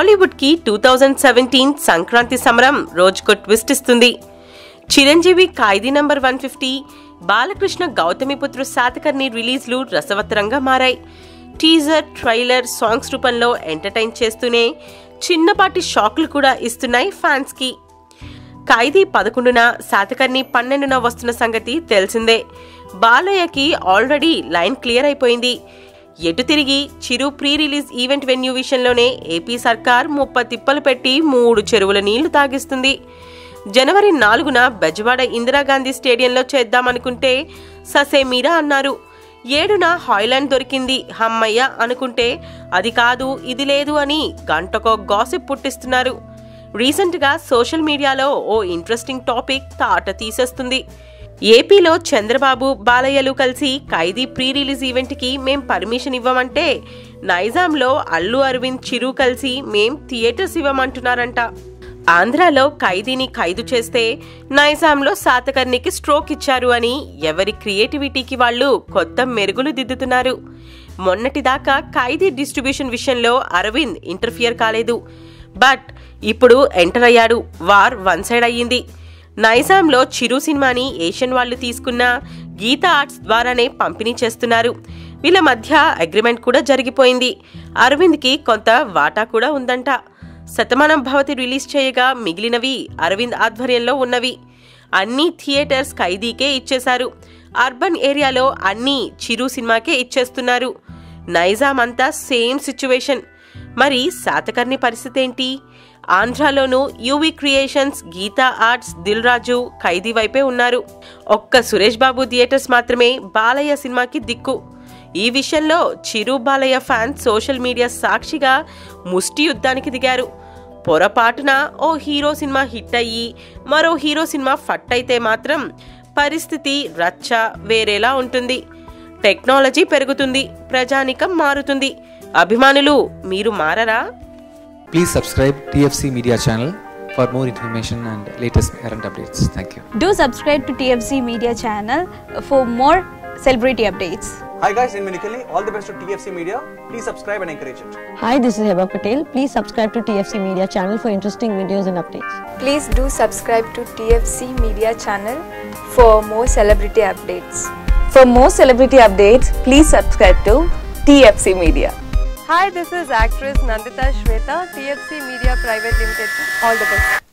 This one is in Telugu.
టాలీవుడ్ కి 2017 సంక్రాంతి సమరం రోజుకో ట్విస్ట్ ఇస్తుంది. చిరంజీవి ఖైదీ నంబర్ 150, బాలకృష్ణ గౌతమిపుత్ర శాతకర్ణి రిలీజ్లు రసవత్తరంగా మారాయి. టీజర్, ట్రైలర్, సాంగ్స్ రూపంలో ఎంటర్టైన్ చేస్తూనే చిన్నపాటి షాక్లు కూడా ఇస్తున్నాయి ఫ్యాన్స్ కి. ఖైదీ 11న, శాతకర్ణి 12న వస్తున్న సంగతి తెలిసిందే. బాలయ్యకి ఆల్రెడీ లైన్ క్లియర్ అయిపోయింది. ఎటు తిరిగి చిరు ప్రీ రిలీజ్ ఈవెంట్ వెన్యూ విషయంలోనే ఏపీ సర్కార్ 30 తిప్పలు పెట్టి 3 చెరువుల నీళ్లు తాగిస్తుంది. జనవరి 4న బెజవాడ ఇందిరాగాంధీ స్టేడియంలో చేద్దామనుకుంటే ససేమీరా అన్నారు. 7న హాయ్లాండ్ దొరికింది హమ్మయ్య అనుకుంటే అది కాదు ఇది లేదు అని గంటకో గాసిప్ పుట్టిస్తున్నారు. రీసెంట్గా సోషల్ మీడియాలో ఓ ఇంట్రెస్టింగ్ టాపిక్ తాట తీసేస్తుంది. ఏపీలో చంద్రబాబు, బాలయ్యలు కలిసి ఖైదీ ప్రీ రిలీజ్ ఈవెంట్కి మేం పర్మిషన్ ఇవ్వమంటే నైజాంలో అల్లు అరవింద్, చిరు కలిసి మేం థియేటర్స్ ఇవ్వమంటున్నారంట. ఆంధ్రాలో ఖైదీని ఖైదు చేస్తే నైజాంలో శాతకర్ణికి స్ట్రోక్ ఇచ్చారు అని ఎవరి క్రియేటివిటీకి వాళ్ళు కొత్త మెరుగులు దిద్దుతున్నారు. మొన్నటిదాకా ఖైదీ డిస్ట్రిబ్యూషన్ విషయంలో అరవింద్ ఇంటర్ఫియర్ కాలేదు. బట్ ఇప్పుడు ఎంటర్ అయ్యాడు. వార్ వన్ సైడ్ అయ్యింది. నైజాంలో చిరు సినిమాని ఏషియన్ వాళ్ళు తీసుకున్న గీతా ఆర్ట్స్ ద్వారానే పంపిణీ చేస్తున్నారు. వీళ్ళ మధ్య అగ్రిమెంట్ కూడా జరిగిపోయింది. అరవింద్కి కొంత వాటా కూడా ఉందంట. శతమానం భవతి రిలీజ్ చేయగా మిగిలినవి అరవింద్ ఆధ్వర్యంలో ఉన్నవి. అన్ని థియేటర్స్ ఖైదీకే ఇచ్చేశారు. అర్బన్ ఏరియాలో అన్ని చిరు సినిమాకే ఇచ్చేస్తున్నారు. నైజాం అంతా సేమ్ సిచ్యువేషన్. మరి శాతకర్ణి పరిస్థితి ఏంటి? ఆంధ్రాలోనూ UV Creations, Geetha Arts, Dil Raju Khaidi వైపే ఉన్నారు. ఒక్క సురేష్ బాబు థియేటర్స్ మాత్రమే బాలయ్య సినిమాకి దిక్కు. ఈ విషయంలో చిరు, బాలయ్య ఫ్యాన్స్ సోషల్ మీడియా సాక్షిగా ముష్టి యుద్ధానికి దిగారు. పొరపాటున ఓ హీరో సినిమా హిట్ అయ్యి మరో హీరో సినిమా ఫట్ అయితే మాత్రం పరిస్థితి రచ్చ వేరేలా ఉంటుంది. టెక్నాలజీ పెరుగుతుంది, ప్రజానికం మారుతుంది. అభిమానులు మీరు మారరా? Please subscribe TFC Media channel for more information and latest current updates. Thank you. Do subscribe to TFC Media channel for more celebrity updates. Hi guys, in Minikali, all the best to TFC Media. Please subscribe and encourage it. Hi, this is Heba Patel. Please subscribe to TFC Media channel for interesting videos and updates. Please do subscribe to TFC Media channel for more celebrity updates. For more celebrity updates, please subscribe to TFC Media. Hi, this is actress Nandita Shweta, TFC Media Private Limited. All the best.